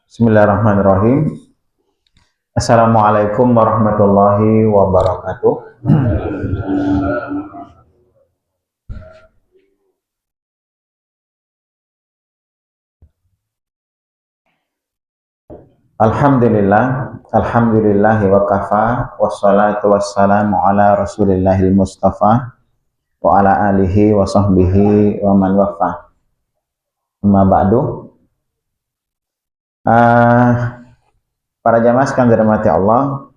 Bismillahirrahmanirrahim. Assalamualaikum warahmatullahi wabarakatuh. Alhamdulillahi wa kafa, wassalatu wassalamu ala rasulillahil mustafa, wa ala alihi wa sahbihi wa man wafa. Amma ba'du. Para jamaah sekalian dirahmati Allah,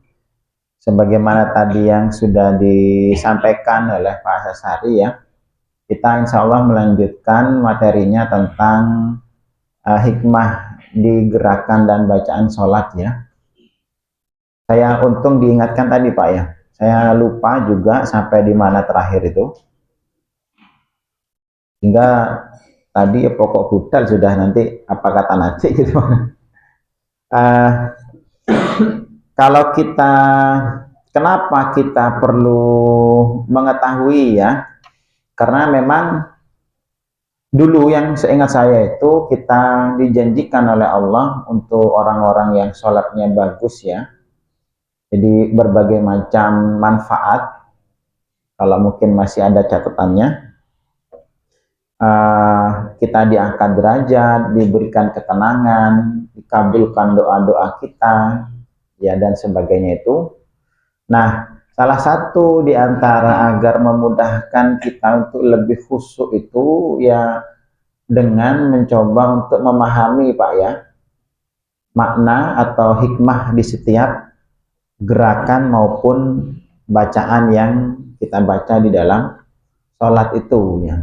sebagaimana tadi yang sudah disampaikan oleh Pak Sasari ya, kita insya Allah melanjutkan materinya tentang hikmah di gerakan dan bacaan sholat ya. Saya untung diingatkan tadi Pak ya, saya lupa juga sampai di mana terakhir itu, sehingga tadi pokok budal sudah nanti apa kata nanti gitu. Kalau kita, kenapa kita perlu mengetahui ya, karena memang dulu yang seingat saya itu kita dijanjikan oleh Allah untuk orang-orang yang sholatnya bagus ya, jadi berbagai macam manfaat. Kalau mungkin masih ada catatannya, kita diangkat derajat, diberikan ketenangan, dikabulkan doa-doa kita ya, dan sebagainya itu. Nah, salah satu di antara agar memudahkan kita untuk lebih khusyuk itu ya dengan mencoba untuk memahami Pak ya, makna atau hikmah di setiap gerakan maupun bacaan yang kita baca di dalam sholat itu ya.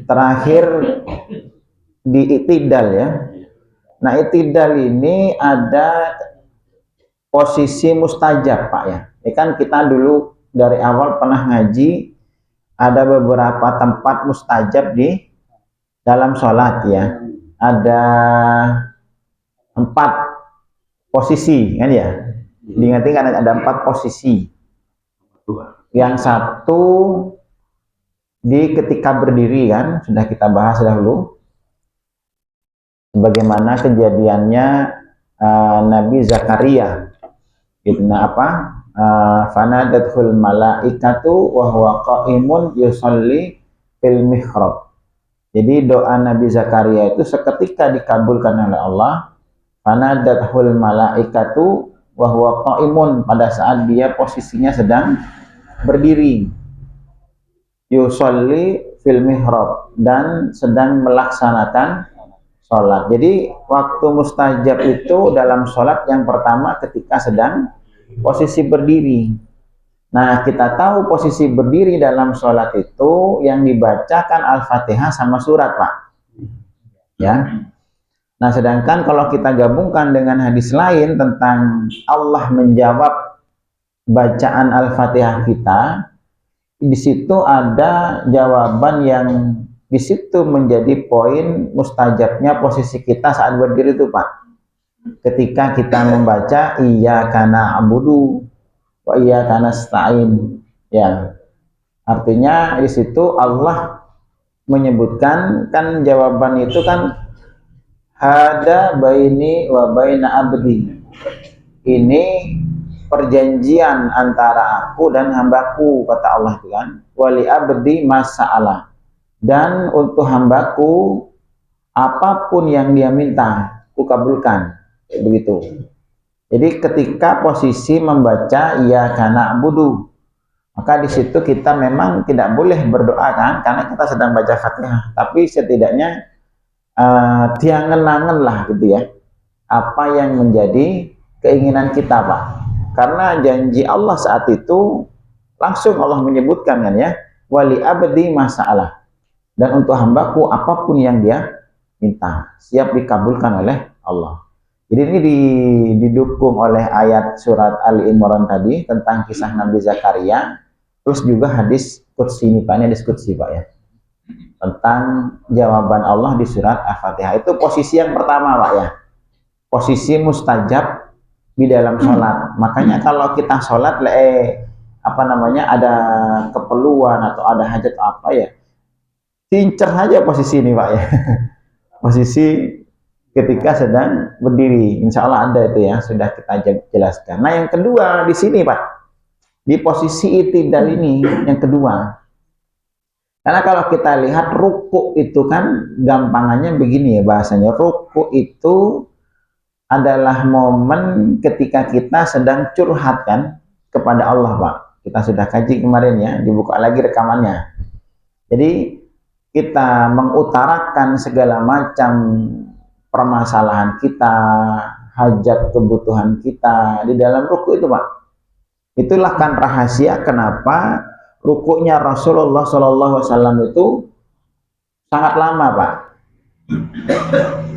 Terakhir di i'tidal ya. Nah, i'tidal ini ada posisi mustajab Pak ya. Ini kan kita dulu dari awal pernah ngaji ada beberapa tempat mustajab di dalam sholat ya. Ada 4 posisi kan ya. Diingat-ingat ada 4 posisi. Yang satu di ketika berdiri kan, sudah kita bahas dahulu bagaimana kejadiannya Nabi Zakaria fanadatul malaikatu wa huwa qaimun yusalli fil mihrab. Jadi doa Nabi Zakaria itu seketika dikabulkan oleh Allah. Fanadatul malaikatu wa huwa qaimun, pada saat dia posisinya sedang berdiri, yusolli fil mihrab, dan sedang melaksanakan sholat. Jadi waktu mustajab itu dalam sholat yang pertama ketika sedang posisi berdiri. Nah, kita tahu posisi berdiri dalam sholat itu yang dibacakan Al-Fatihah sama surat Pak ya. Nah, sedangkan kalau kita gabungkan dengan hadis lain tentang Allah menjawab bacaan Al-Fatihah kita, di situ ada jawaban yang di situ menjadi poin mustajabnya posisi kita saat berdiri itu Pak. Ketika kita membaca iyyaka na'budu wa iyyaka nasta'in ya. Artinya di situ Allah menyebutkan, kan jawaban itu kan hada baini wa baina abdi. Ini perjanjian antara aku dan hambaku, kata Allah itu kan. Wali abdi masa'alah, dan untuk hambaku apapun yang dia minta aku kabulkan, begitu. Jadi ketika posisi membaca iyyaka na'budu, maka di situ kita memang tidak boleh berdoa kan, karena kita sedang baca Fatihah, tapi setidaknya diangen-angen lah gitu ya, apa yang menjadi keinginan kita Pak. Karena janji Allah saat itu langsung Allah menyebutkan kan ya, wali abdi masalah, dan untuk hambaku apapun yang dia minta siap dikabulkan oleh Allah. Jadi ini didukung oleh ayat surat Ali Imran tadi tentang kisah Nabi Zakaria, terus juga hadis qudsi ini Pak, ini hadis qudsi Pak ya, tentang jawaban Allah di surat Al-Fatihah. Itu posisi yang pertama Pak ya, posisi mustajab di dalam sholat. Makanya kalau kita sholat ada keperluan atau ada hajat apa ya, incer aja posisi ini Pak ya. Posisi ketika sedang berdiri. Insya Allah ada itu ya, sudah kita jelaskan. Nah yang kedua di sini Pak, di posisi i'tidal ini yang kedua. Karena kalau kita lihat ruku itu kan gampangannya begini ya bahasanya. Ruku itu adalah momen ketika kita sedang curhat kan kepada Allah Pak. Kita sudah kaji kemarin ya, dibuka lagi rekamannya. Jadi kita mengutarakan segala macam permasalahan kita, hajat kebutuhan kita di dalam ruku itu Pak. Itulah kan rahasia kenapa rukuknya Rasulullah SAW itu sangat lama Pak.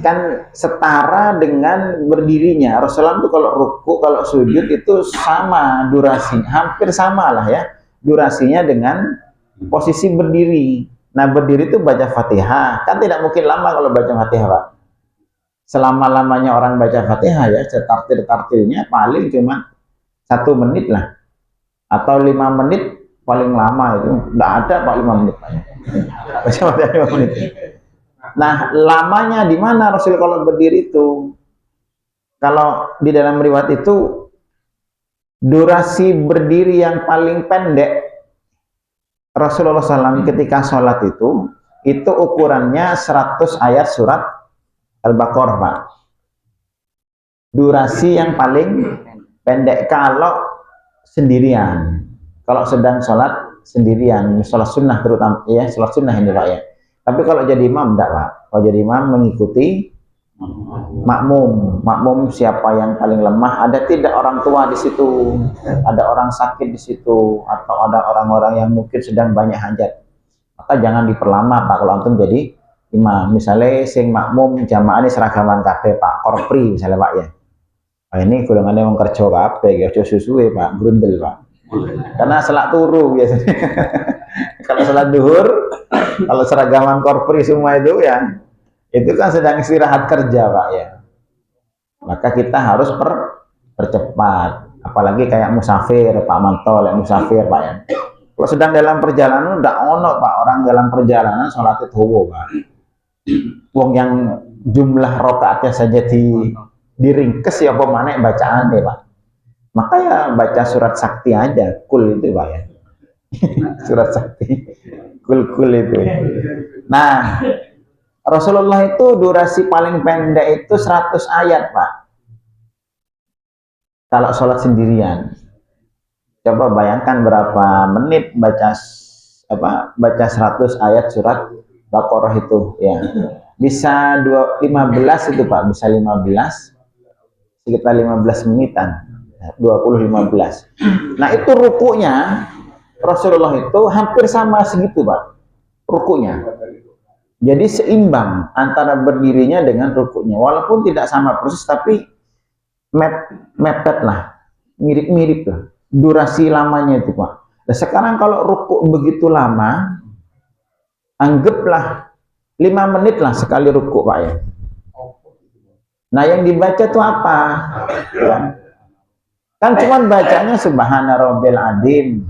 Kan setara dengan berdirinya. Rasulullah itu kalau ruku, kalau sujud itu sama durasinya, hampir sama lah ya durasinya dengan posisi berdiri. Nah berdiri itu baca Fatihah, kan tidak mungkin lama kalau baca Fatihah Pak. Selama-lamanya orang baca Fatihah ya, setartil-tartilnya paling cuma 1 menit lah, atau 5 menit paling lama itu. Tidak ada Pak 5 menit baca Fatihah 5 menit. Nah lamanya di mana Rasul kalau berdiri itu? Kalau di dalam riwayat itu durasi berdiri yang paling pendek Rasulullah SAW ketika sholat itu ukurannya 100 ayat surat Al-Baqarah Pak. Durasi yang paling pendek kalau sendirian. Kalau sedang sholat sendirian, sholat sunnah terutama ya, sholat sunnah ini Pak ya. Tapi kalau jadi imam enggak Pak. Kalau jadi imam mengikuti makmum siapa yang paling lemah. Ada tidak orang tua di situ, ada orang sakit di situ, atau ada orang-orang yang mungkin sedang banyak hajat, maka jangan diperlama Pak kalau antum jadi imam. Misalnya sing makmum jamaah ini seragaman kabeh Pak, korpri misalnya Pak ya. Nah, ini golongannya wong kerja kabeh ya, aja susuwe Pak, grundel Pak. Karena salat turu biasanya. Kalau salat duhur, kalau seragaman korpri semua itu ya, itu kan sedang istirahat kerja Pak ya. Maka kita harus percepat. Apalagi kayak musafir Pak Mantol, yang musafir Pak ya. Kalau sedang dalam perjalanan udah ono Pak, orang dalam perjalanan sholat itu Pak. Wong yang jumlah rakaatnya saja diringkes ya apa mana bacaan deh Pak. Maka ya baca surat sakti aja, kul itu Pak ya. Surat sakti, kul itu. Nah, Rasulullah itu durasi paling pendek itu 100 ayat Pak. Kalau sholat sendirian. Coba bayangkan berapa menit baca 100 ayat surat Baqarah itu ya. Bisa 15 itu Pak, bisa 15 sekitar 15 menitan. 20-15. Nah, itu rukunya Rasulullah itu hampir sama segitu Pak. Rukunya. Jadi seimbang antara berdirinya dengan rukunya. Walaupun tidak sama persis tapi mepet lah. Mirip-mirip lah. Durasi lamanya itu Pak. Nah, sekarang kalau ruku begitu lama, anggaplah 5 menit lah sekali ruku Pak ya. Nah yang dibaca itu apa? Ya. Kan cuman bacanya subhana rabbil adzim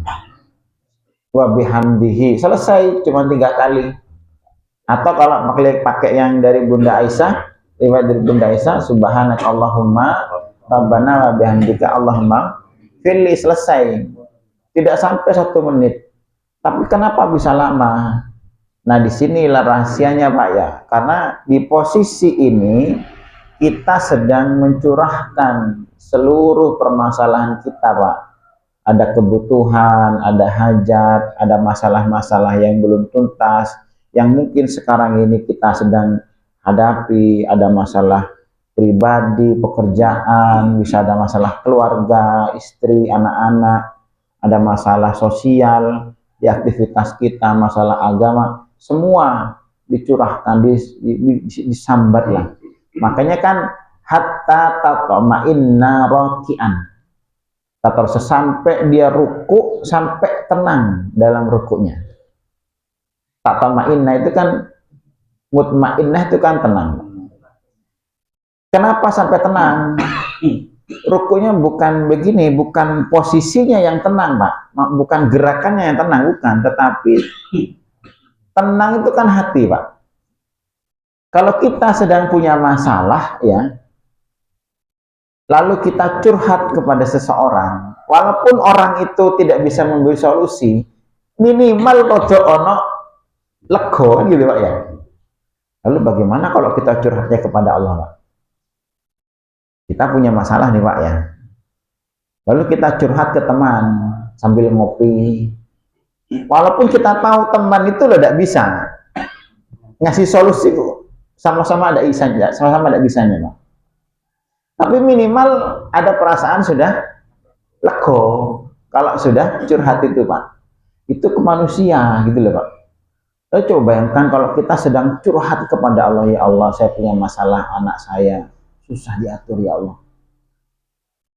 wa bihamdihi. Selesai cuma 3 kali. Atau kalau pakai yang dari Bunda Aisyah, riwayat dari Bunda Aisyah, subhanaka Allahumma rabbana wa bihamdika Allahumma firli, selesai. Tidak sampai 1 menit. Tapi kenapa bisa lama? Nah, disinilah rahasianya Pak ya. Karena di posisi ini kita sedang mencurahkan seluruh permasalahan kita Pak. Ada kebutuhan, ada hajat, ada masalah-masalah yang belum tuntas, yang mungkin sekarang ini kita sedang hadapi. Ada masalah pribadi, pekerjaan, bisa ada masalah keluarga, istri, anak-anak, ada masalah sosial di aktivitas kita, masalah agama, semua dicurahkan, disambat lah. Makanya kan hatta tatma'inna raki'an, terus sampai dia ruku, sampai tenang dalam rukunya. Tatma'inna itu kan, mutmainnah itu kan tenang. Kenapa sampai tenang? Rukunya bukan begini, bukan posisinya yang tenang Pak, bukan gerakannya yang tenang, bukan, tetapi tenang itu kan hati Pak. Kalau kita sedang punya masalah ya, lalu kita curhat kepada seseorang, walaupun orang itu tidak bisa memberi solusi, minimal kojo ono lego kan gitu Pak ya. Lalu bagaimana kalau kita curhatnya kepada Allah Pak? Kita punya masalah nih Pak ya. Lalu kita curhat ke teman sambil ngopi. Walaupun kita tahu teman itu loh tidak bisa ngasih solusi, sama-sama ada isanya, sama-sama ada bisanya Pak. Tapi minimal ada perasaan sudah lego kalau sudah curhat itu Pak. Itu ke manusia gitu loh Pak. Coba bayangkan kalau kita sedang curhat kepada Allah, ya Allah saya punya masalah anak saya susah diatur ya Allah.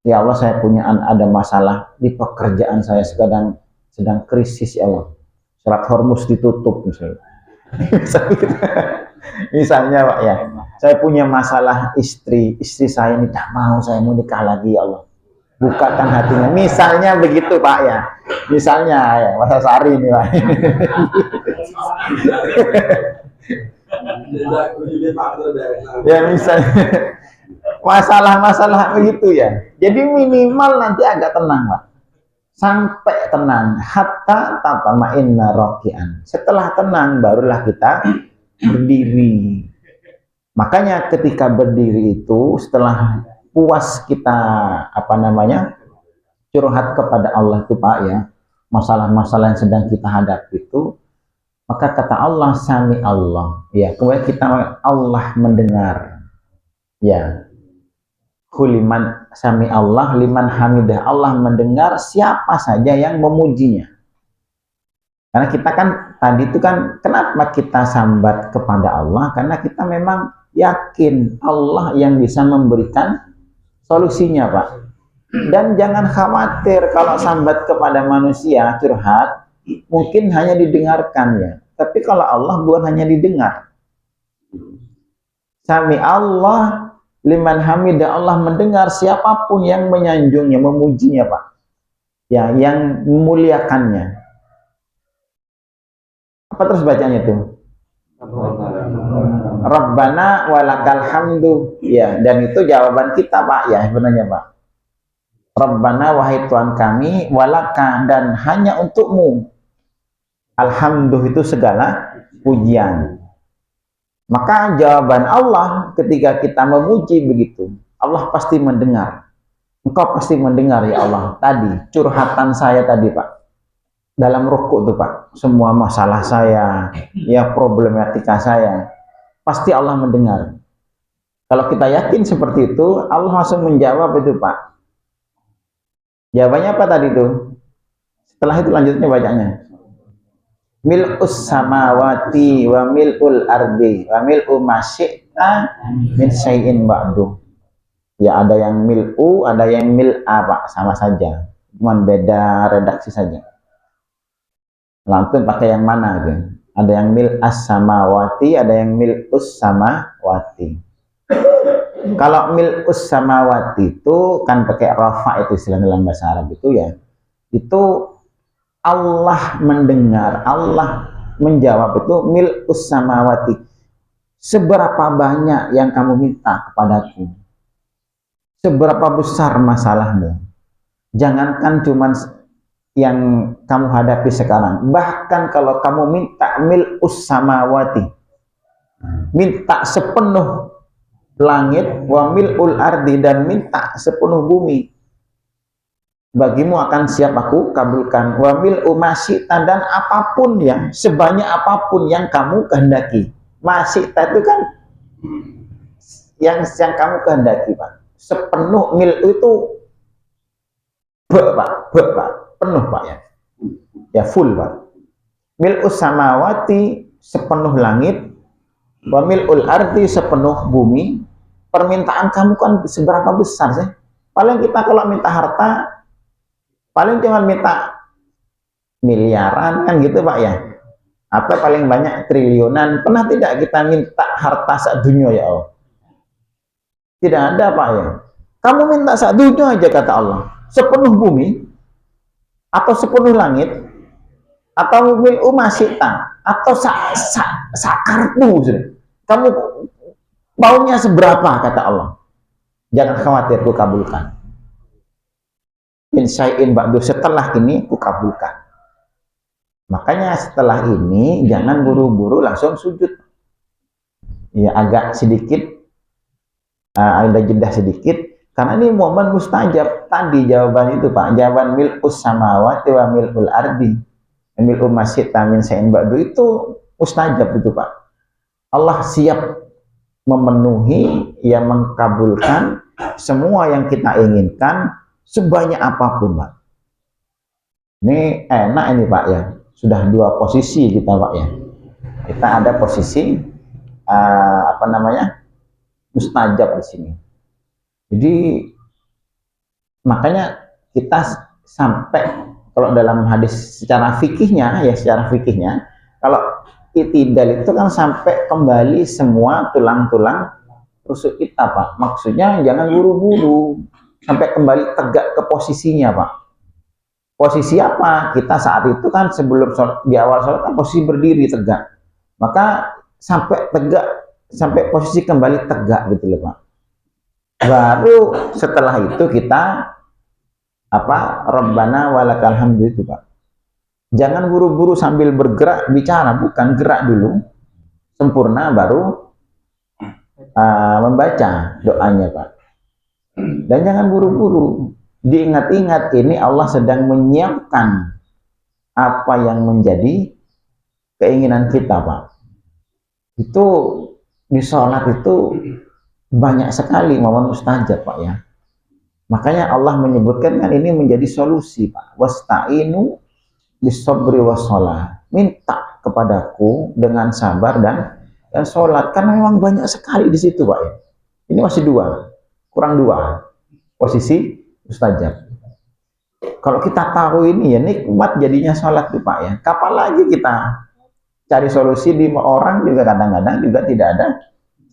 Ya Allah saya punya ada masalah di pekerjaan saya sedang krisis ya Allah. Selat Hormuz ditutup misalnya. Misalnya Pak ya, saya punya masalah istri saya ini tidak mau saya mau nikah lagi ya Allah. Bukakan hatinya. Misalnya begitu Pak ya. Misalnya ya, Mas Sari ini Pak. Ya misalnya masalah-masalah begitu ya. Jadi minimal nanti agak tenang Pak. Sampai tenang. Hatta tatma'inna raki'an. Setelah tenang barulah kita berdiri. Makanya ketika berdiri itu setelah puas kita curhat kepada Allah itu Pak ya, masalah-masalah yang sedang kita hadapi itu, maka kata Allah sami Allah ya, kemudian kita Allah mendengar ya, kuliman sami Allah liman hamidah, Allah mendengar siapa saja yang memujinya. Karena kita kan tadi itu kan kenapa kita sambat kepada Allah, karena kita memang yakin Allah yang bisa memberikan solusinya Pak. Dan jangan khawatir kalau sambat kepada manusia curhat mungkin hanya didengarkan ya, tapi kalau Allah bukan hanya didengar. Sami Allah liman hamidah, Allah mendengar siapapun yang menyanjungnya, memujinya Pak ya, yang memuliakannya. Apa terus bacanya tuh? Rabbana walakal hamdu ya, dan itu jawaban kita Pak ya sebenarnya Pak. Rabbana wahai Tuhan kami, walaka dan hanya untukmu, alhamdulillah itu segala pujian. Maka jawaban Allah ketika kita memuji begitu, Allah pasti mendengar. Engkau pasti mendengar ya Allah. Tadi curhatan saya tadi Pak, dalam rukuk tuh Pak, semua masalah saya ya, problematika saya, pasti Allah mendengar. Kalau kita yakin seperti itu, Allah langsung menjawab itu Pak. Jawabannya apa tadi tuh? Setelah itu lanjutnya bacanya. Mil'us samawati wa mil'ul ardi wa mil'u masyi'ta min syai'in ba'du. Ya ada yang mil'u, ada yang mil'a Pak, sama saja. Cuman beda redaksi saja. Langsung pakai yang mana gitu. Ada yang mil'as samawati, ada yang mil'us samawati. Kalau mil'us samawati itu kan pakai rafa, itu istilah dalam bahasa Arab itu ya. Itu Allah mendengar, Allah menjawab itu mil'us samawati. Seberapa banyak yang kamu minta kepadaku? Seberapa besar masalahmu? Jangankan cuman yang kamu hadapi sekarang, bahkan kalau kamu minta mil'us samawati, minta sepenuh langit, wa mil'ul ardi, dan minta sepenuh bumi, bagimu akan siap aku kabulkan. Wa mil'u masyi'ta, dan apapun yang, sebanyak apapun yang kamu kehendaki. Masyi'ta itu kan yang kamu kehendaki Pak. Sepenuh, mil'u itu Pak, penuh Pak ya. Ya full Pak. Mil'us samawati sepenuh langit, wa mil'ul ardi sepenuh bumi. Permintaan kamu kan seberapa besar sih? Paling kita kalau minta harta paling cuma minta miliaran kan gitu Pak ya. Atau paling banyak triliunan. Pernah tidak kita minta harta sadunya ya Allah? Tidak ada Pak ya. Kamu minta sadunya aja kata Allah. Sepenuh bumi atau sepenuh langit atau mil'u masyi'ta atau sakarpu Kamu maunya seberapa, kata Allah. Jangan khawatir, ku kabulkan. Min syai'in ba'du, setelah ini ku kabulkan. Makanya setelah ini jangan buru-buru langsung sujud. Ya agak sedikit ada jeda sedikit karena ini momen mustajab. Tadi jawaban itu Pak, jawaban mil'us samawati wa mil'ul ardi, mil'u masjid min syai'in ba'du itu mustajab itu Pak. Allah siap memenuhi, yang mengkabulkan semua yang kita inginkan sebanyak apapun Pak. Ini enak ini Pak ya. Sudah dua posisi kita Pak ya. Kita ada posisi mustajab di sini. Jadi makanya kita sampai kalau dalam hadis secara fikihnya kalau itidal itu kan sampai kembali semua tulang-tulang rusuk kita Pak. Maksudnya jangan buru-buru sampai kembali tegak ke posisinya Pak. Posisi apa? Kita saat itu kan sebelum sholat, di awal sholat kan posisi berdiri tegak. Maka sampai tegak, sampai posisi kembali tegak gitu loh Pak. Baru setelah itu kita Rabbana walakal hamdu itu Pak. Jangan buru-buru sambil bergerak bicara, bukan, gerak dulu. Sempurna baru membaca doanya Pak. Dan jangan buru-buru. Diingat-ingat ini Allah sedang menyiapkan apa yang menjadi keinginan kita Pak. Itu di sholat itu banyak sekali momen mustajab Pak ya. Makanya Allah menyebutkan kan ini menjadi solusi Pak. Wasta'inu bis-sabri was-shalah. Minta kepadaku dengan sabar dan sholat. Karena memang banyak sekali di situ Pak ya. Ini masih kurang dua posisi mustajab. Kalau kita tahu ini ya nikmat jadinya sholat tuh Pak ya. Kapan lagi kita cari solusi di orang juga kadang-kadang juga tidak ada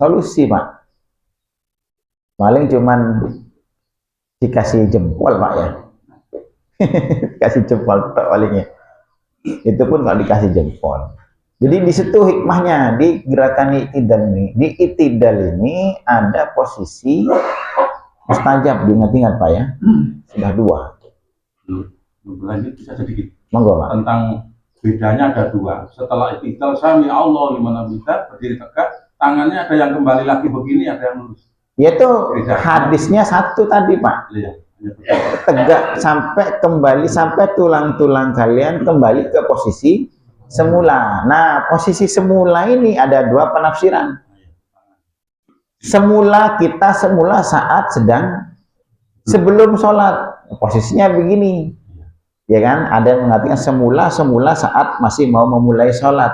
solusi Pak. Paling cuman dikasih jempol Pak ya. Kasih jempol palingnya. Itu pun kalau dikasih jempol. Jadi di situ hikmahnya di gerakan itidal ini. Di itidal ini ada posisi mustajab, diingat-ingat Pak ya. Sudah dua. Lanjut bisa sedikit. Monggo Pak. Tentang bedanya ada dua. Setelah itidal sami Allah liman hamida, berdiri tegak, tangannya ada yang kembali lagi begini, ada yang lurus. Yaitu hadisnya satu tadi Pak. Iya. Tegak sampai kembali, sampai tulang-tulang kalian kembali ke posisi semula. Nah, posisi semula ini ada dua penafsiran. Semula saat sedang sebelum sholat, posisinya begini, ya kan? Ada yang mengatakan semula saat masih mau memulai sholat.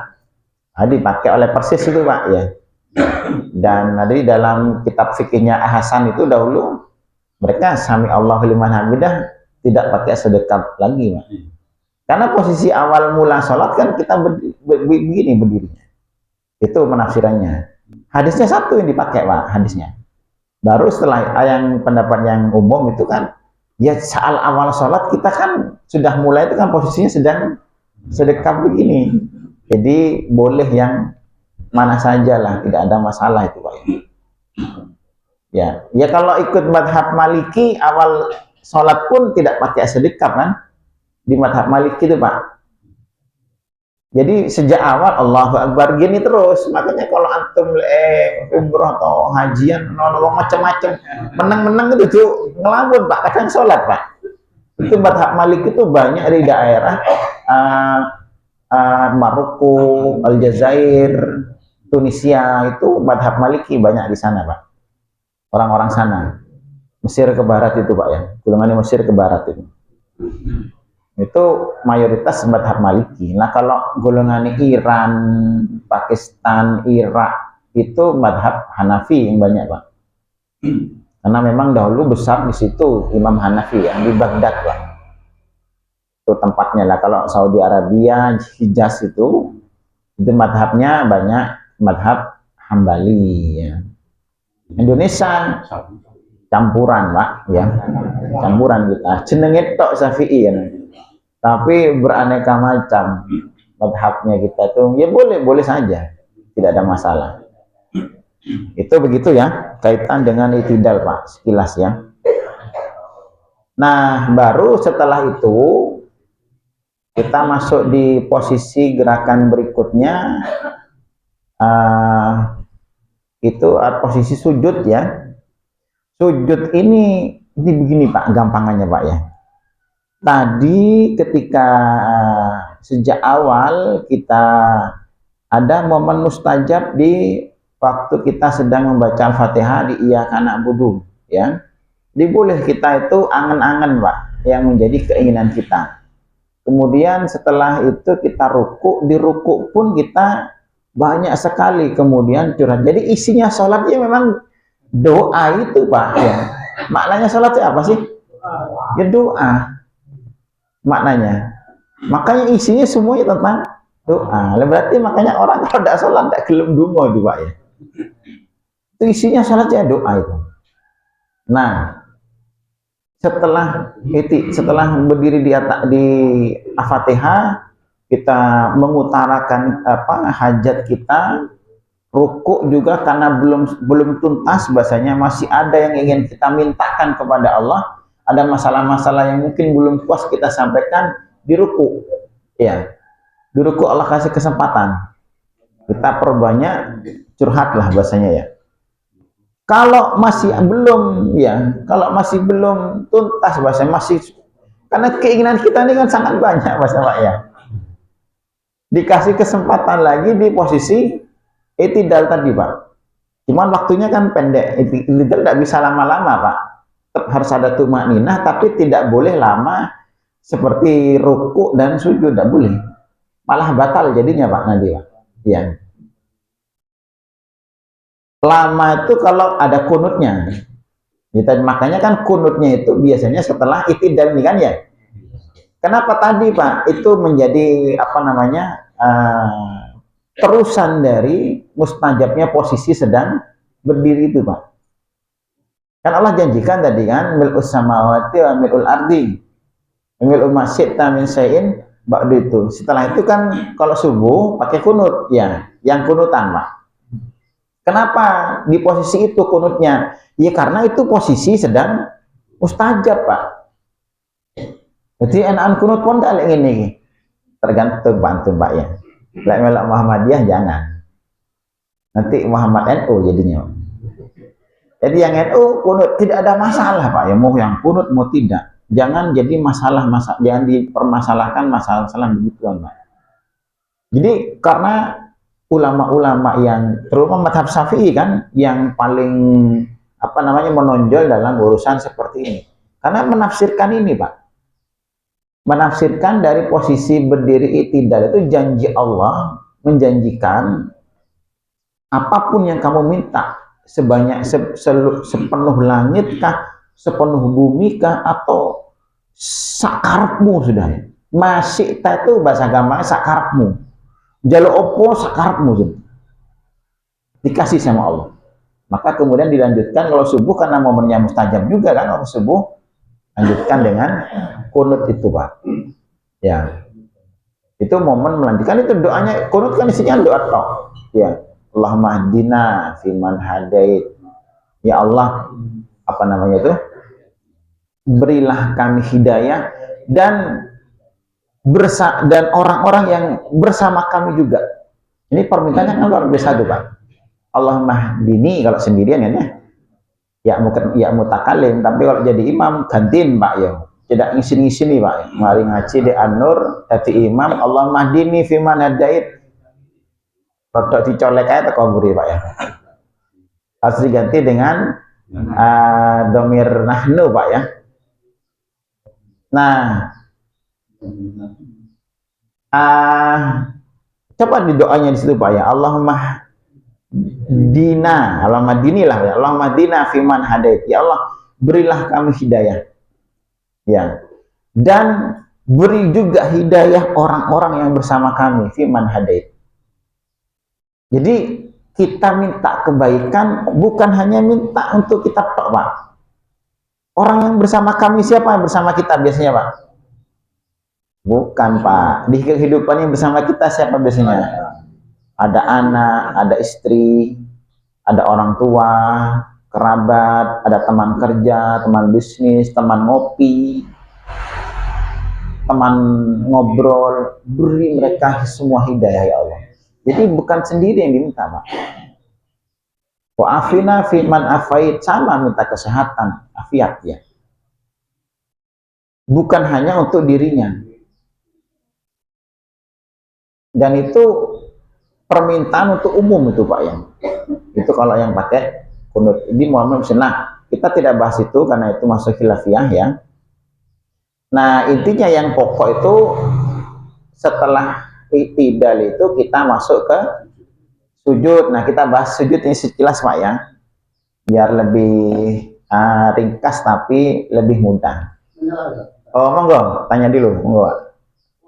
Nah, dipakai oleh persis itu Pak ya. Dan tadi dalam kitab fikihnya Hasan itu dahulu mereka sami Allahu liman hamidah tidak pakai sedekat lagi Pak. Karena posisi awal mula sholat kan kita begini berdirinya. Itu penafsirannya. Hadisnya satu yang dipakai Pak, hadisnya. Baru setelah yang pendapat yang umum itu kan, ya saat awal sholat kita kan sudah mulai itu kan posisinya sedang sedekap begini. Jadi boleh yang mana saja lah, tidak ada masalah itu Pak. Ya kalau ikut madhab Maliki awal sholat pun tidak pakai sedekap kan, di madhab Maliki itu Pak. Jadi sejak awal Allahu Akbar gini terus. Makanya kalau antum umroh atau hajian nolong macam-macam menang-menang itu tuh ngelamun Pak, kadang sholat Pak. Itu madhab Malik itu banyak di daerah Maroko, Aljazair, Tunisia, itu madhab Maliki banyak di sana Pak. Orang-orang sana. Mesir ke barat itu Pak ya. Golongan Mesir ke barat itu mayoritas madhab Maliki. Nah kalau golongan Iran, Pakistan, Irak itu madhab Hanafi yang banyak Pak. Karena memang dahulu besar di situ Imam Hanafi yang di Baghdad Pak. Itu tempatnya lah. Kalau Saudi Arabia, Hijaz itu madhabnya banyak madhab Hambali ya. Indonesia campuran Pak ya. Campuran kita. Jenenge tok Syafi'i ya. Tapi beraneka macam madhabnya kita tuh ya boleh saja, tidak ada masalah. Itu begitu ya, kaitan dengan itidal Pak, sekilas ya. Nah, baru setelah itu kita masuk di posisi gerakan berikutnya, itu posisi sujud ya. Sujud ini begini Pak, gampangannya Pak ya. Tadi ketika sejak awal kita ada momen mustajab di waktu kita sedang membaca Al-Fatihah di Iyyaka na'budu ya. Jadi boleh kita itu angan-angan Pak yang menjadi keinginan kita. Kemudian setelah itu kita ruku, di ruku pun kita banyak sekali kemudian curhat. Jadi isinya sholatnya memang doa itu Pak ya. Maknanya sholat itu apa sih? Ya doa. Maknanya. Makanya isinya semuanya tentang doa. Berarti makanya orang kalau tidak sholat tidak gelem dungo itu Pak ya. Itu isinya sholatnya doa itu. Nah, setelah berdiri di Al-Fatihah, kita mengutarakan hajat kita, ruku juga karena belum tuntas bahasanya, masih ada yang ingin kita mintakan kepada Allah, ada masalah-masalah yang mungkin belum puas kita sampaikan di ruku. Ya. Di ruku Allah kasih kesempatan. Kita perbanyak curhatlah bahasanya ya. Kalau masih belum tuntas bahasanya, karena keinginan kita ini kan sangat banyak bahasa Pak ya. Dikasih kesempatan lagi di posisi itidal tadi Pak. Cuman waktunya kan pendek. Itidal tidak bisa lama-lama Pak. Tetap harus ada tumakninah, tapi tidak boleh lama seperti ruku dan sujud, tidak boleh. Malah batal jadinya Pak nanti Pak. Ya. Lama itu kalau ada kunutnya. Makanya kan kunutnya itu biasanya setelah itidal ini kan ya. Kenapa tadi Pak? Itu menjadi terusan dari mustajabnya posisi sedang berdiri itu Pak. Kan Allah janjikan tadi kan, mil'us samawati wa mil'ul ardi, mil'u ma syi'ta min syai'in ba'du itu. Setelah itu kan kalau subuh pakai kunut ya, yang kunutan Pak. Kenapa di posisi itu kunutnya? Ya karena itu posisi sedang mustajab Pak. Jadi enakan kunut pun tak ini. Tergantung bantu Pak ya. Lek melak Muhammadiyah jangan. Nanti Muhammad NU jadinya. Jadi yang NU kunut tidak ada masalah Pak ya. Mau yang kunut mau tidak. Jangan jadi masalah-masalah, jangan dipermasalahkan masalah-masalah begituan Pak. Jadi karena ulama-ulama yang terutama mazhab Syafi'i kan yang paling menonjol dalam urusan seperti ini. Karena menafsirkan ini Pak. Menafsirkan dari posisi berdiri itidal itu janji Allah menjanjikan apapun yang kamu minta sebanyak sepenuh langit kah, sepenuh bumi kah, atau sakarepmu sudah. Masih itu bahasa agama sakarepmu. Jaluk opo sakarepmu dikasih sama Allah. Maka kemudian dilanjutkan kalau subuh karena momennya mustajab juga kan, kalau subuh lanjutkan dengan kunut itu Pak. Ya. Itu momen melanjutkan itu doanya, kunut kan isinya doa tok. Ya. Allahumma hdina fiman hadait. Ya Allah, berilah kami hidayah dan orang-orang yang bersama kami juga. Ini permintaannya kan luar biasa tuh Pak. Allahumma hdini kalau sendirian ya mutakalim, tapi kalau jadi imam gantiin Pak ya. Tidak ngisi-ngisi nih Pak. Mari ngaji di An-Nur jadi imam, Allahumma hdini fiman hadait. Rodok dicolek aja teko mburi Pak ya. Harus diganti dengan domir nahnu Pak ya. Nah, coba di doanya di situ Pak ya. Allahumma dinilah ya. Allahumma dina fiman hadait. Ya Allah, berilah kami hidayah. Ya. Dan beri juga hidayah orang-orang yang bersama kami fiman hadait. Jadi kita minta kebaikan bukan hanya minta untuk kita tok Pak. Orang yang bersama kami siapa yang bersama kita biasanya Pak? Bukan Pak. Di kehidupan yang bersama kita siapa biasanya? Ada anak, ada istri, ada orang tua, kerabat, ada teman kerja, teman bisnis, teman ngopi, teman ngobrol, beri mereka semua hidayah ya Allah. Jadi bukan sendiri yang diminta, Pak. Wa afina fi man afait, sama minta kesehatan, afiat ya. Bukan hanya untuk dirinya. Dan itu permintaan untuk umum itu, Pak ya. Itu kalau yang pakai kunut. Ini Muhammad Nah, kita tidak bahas itu karena itu masuk khilafiyah ya. Nah, intinya yang pokok itu setelah i'tidal itu kita masuk ke sujud. Nah, kita bahas sujud ini sekilas, Pak ya. Biar lebih ringkas tapi lebih mudah. Oh, monggo, tanya dulu, monggo, Pak.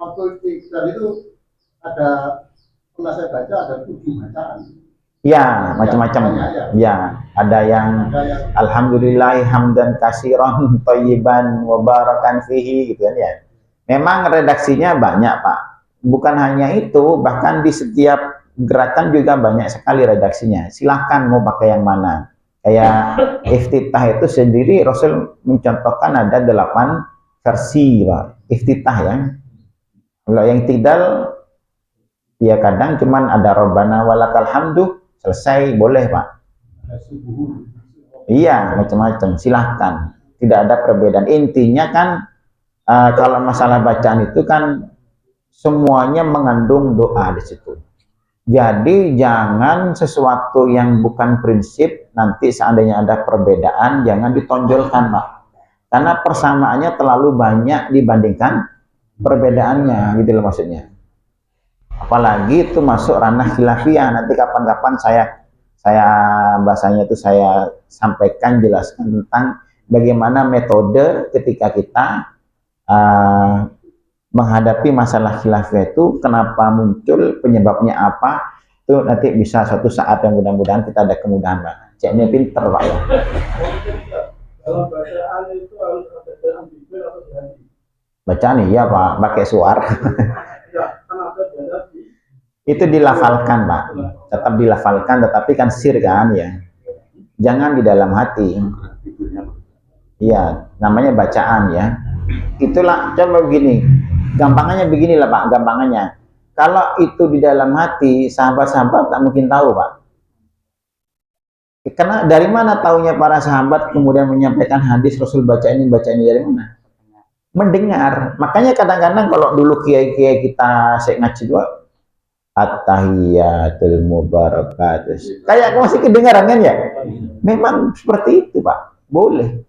Waktu i'tidal itu ada, pernah saya baca ada 7 bacaan. Ya, macam-macam. Ya, ada yang alhamdulillah hamdan katsiran thayyiban mubarakan fihi gitu kan ya. Memang redaksinya banyak, Pak. Bukan hanya itu, bahkan di setiap gerakan juga banyak sekali redaksinya. Silahkan mau pakai yang mana. Kayak iftitah itu sendiri Rasul mencontohkan ada 8 versi, Pak. Iftitah ya. Kalau yang tidal ya kadang cuman ada Rabbana walakal hamdu, selesai, boleh Pak. Iya, macam-macam, silahkan, tidak ada perbedaan. Intinya kan kalau masalah bacaan itu kan semuanya mengandung doa di situ. Jadi jangan sesuatu yang bukan prinsip, nanti seandainya ada perbedaan jangan ditonjolkan, Pak, karena persamaannya terlalu banyak dibandingkan perbedaannya, gitu loh maksudnya. Apalagi itu masuk ranah khilafiyah. Nanti kapan-kapan saya bahasanya itu saya sampaikan, jelaskan tentang bagaimana metode ketika kita menghadapi masalah khilafiyah itu, kenapa muncul, penyebabnya apa, itu nanti bisa suatu saat yang mudah-mudahan kita ada kemudahan, Pak. Ceknya pinter, Pak ya. Kalau bacaan itu harus ada dalam bibir atau di hati? Bacaan iya, Pak, pakai suara. Ya, kan ada di Itu dilafalkan, Pak, tetap dilafalkan, tetapi kan sir kan ya, jangan di dalam hati. Iya, namanya bacaan ya. Itulah, coba begini, gampangannya beginilah, Pak, gampangannya. Kalau itu di dalam hati, sahabat-sahabat tak mungkin tahu, Pak. Karena dari mana taunya para sahabat kemudian menyampaikan hadis Rasul baca ini dari mana? Mendengar. Makanya kadang-kadang kalau dulu kiai-kiai kita ngaji dua, at-tahiyatul mubarakatus, kayak masih kedengaran kan ya? Memang seperti itu, Pak, boleh.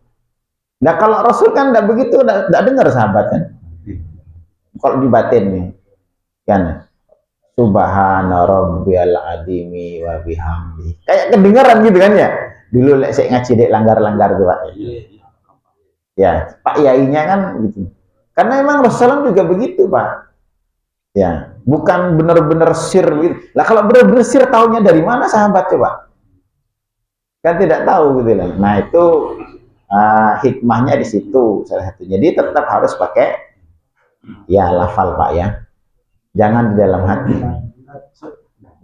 Nah kalau Rasul kan tidak begitu, tidak dengar sahabat kan. Kalau di batin nih kan, subhana rabbiyal adimi wa bihamdi, kayak kedengaran gitu kan ya. Dulu saya ngaji dek langgar-langgar tuh, Pak. Ya, Pak Yainya kan gitu. Karena memang Rasulullah juga begitu, Pak. Ya, bukan benar-benar sir gitu. Lah kalau benar-benar sir taunya dari mana sahabat coba? Kan tidak tahu gitu lah. Nah, itu hikmahnya di situ salah satu. Jadi tetap harus pakai ya lafal, Pak ya. Jangan di dalam hati.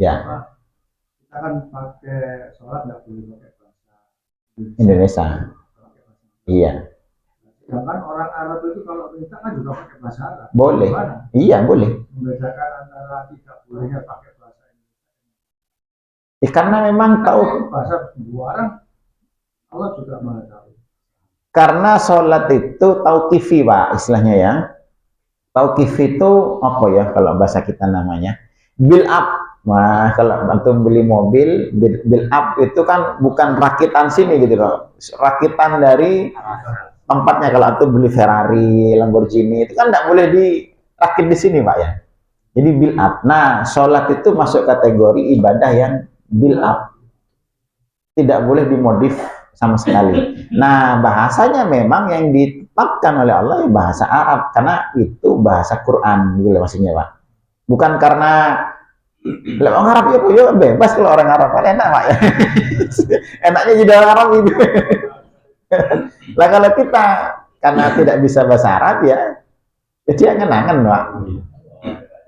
Ya. Kita kan pakai sholat nggak boleh pakai bahasa Indonesia. Iya. Sedangkan orang Arab itu kalau minta kan juga pakai bahasa Arab. Boleh. Gimana? Iya, boleh. Membedakan antara tidak bolehnya pakai bahasa Indonesia. Ya, karena memang tahu Bahasa dua orang Allah juga maha tahu. karena sholat itu tauqifi, Pak, istilahnya ya. Tauqifi itu apa ya kalau bahasa kita namanya? Build up. Nah, kalau antum beli mobil, build up itu kan bukan rakitan sini gitu loh. Rakitan dari tempatnya. Kalau antum beli Ferrari, Lamborghini, itu kan tidak boleh dirakit di sini, Pak ya. Jadi build up. Nah, sholat itu masuk kategori ibadah yang build up. Tidak boleh dimodif sama sekali. Nah, bahasanya memang yang ditetapkan oleh Allah ya bahasa Arab, karena itu bahasa Quran, gitu maksudnya, Pak. Bukan karena orang Arab ya bebas, kalau orang Arab kan enak, Pak ya. Enaknya jadi orang Arab itu. Lah kalau kita karena tidak bisa bahasa Arab ya, jadi angan-angan, Pak.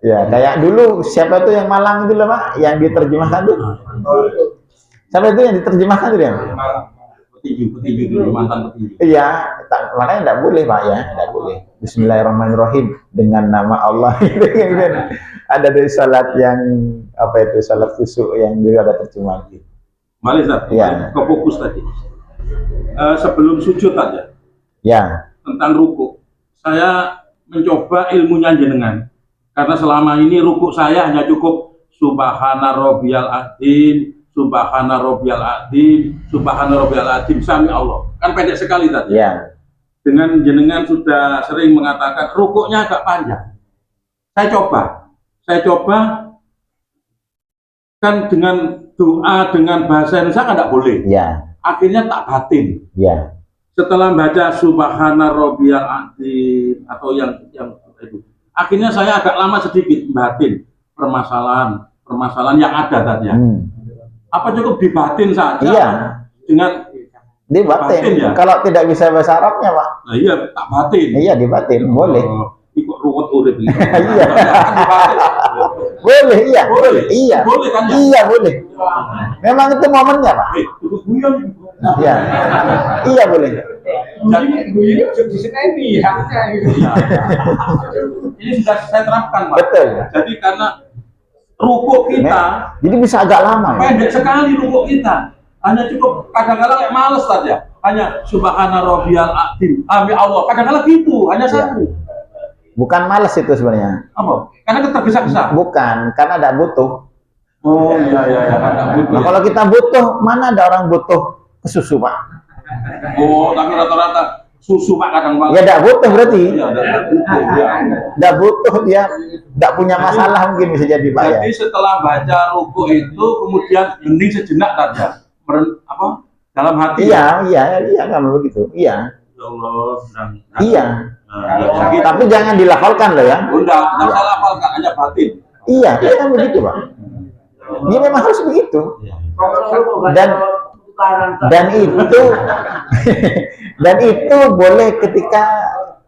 Ya, kayak dulu siapa tuh yang Malang itu loh, Pak, yang diterjemahkan tuh. Sampai itu yang diterjemahkan tuh ya. Petinju dulu, mantan petinju. Iya, makanya tidak boleh Pak ya, tidak boleh. Bismillahirrahmanirrahim dengan nama Allah. Ada dari salat yang apa itu salat khusyuk yang juga ada terjemahan gitu. Mari Ustaz, Iya. ke fokus tadi. Sebelum sujud aja Ya, tentang ruku, saya mencoba ilmunya jenengan karena selama ini ruku saya hanya cukup subhana rabbiyal azim, subhana rabbiyal azim, subhana rabbiyal azim, sami Allah. Kan pendek sekali tadi. ya, Dengan jenengan sudah sering mengatakan rukuknya agak panjang. Saya coba kan dengan doa dengan bahasa Indonesia kan tidak boleh. ya, Akhirnya tak batin. ya, Setelah baca subhana rabbiyal azim atau yang itu, akhirnya saya agak lama sedikit batin permasalahan yang ada tadi. Apa cukup dibatin saja? Iya. Dengan dibatin. Batin, ya? Kalau tidak bisa bahasa Arabnya Pak, nah iya tak batin. iya dibatin, boleh. Ikut ruwet urip ini. Iya. Kan dibatin. Boleh, iya. Boleh. Iya. Boleh kan ya? Iya, boleh. Memang itu momennya Pak. Ikut guyon. Iya. Iya boleh. Jadi ini bisa diseneni haknya gitu. iya. Ini sudah saya terapkan Pak. Betul. Jadi karena rukuk kita Jadi bisa agak lama ya. pendek sekali rukuk kita. Hanya cukup kadang-kadang kayak males saja. Hanya subhana rabbiyal azim. Amin Allah. Kadang-kadang gitu, hanya satu. Bukan males itu sebenarnya. Apa? Karena tergesa-gesa. Bukan, karena tidak butuh. Oh iya. Ada butuh. Nah, kalau kita butuh, mana ada orang butuh ke susu Pak? Oh, tapi rata-rata susu Pak kadang Ya banget. tidak butuh berarti. Iya, ada butuh. Ya. Tidak butuh dia, tidak punya masalah mungkin bisa jadi Pak ya. Jadi setelah baca ruku itu kemudian hening sejenak saja. Dalam hati. Iya kalau begitu. Iya. Ya Allah. Iya. Nah, gitu. Tapi jangan dilafalkan loh ya. Udah, nggak salah hafalkan, hanya batin. Iya kan begitu Pak. Dia memang harus begitu. Dan itu dan itu boleh ketika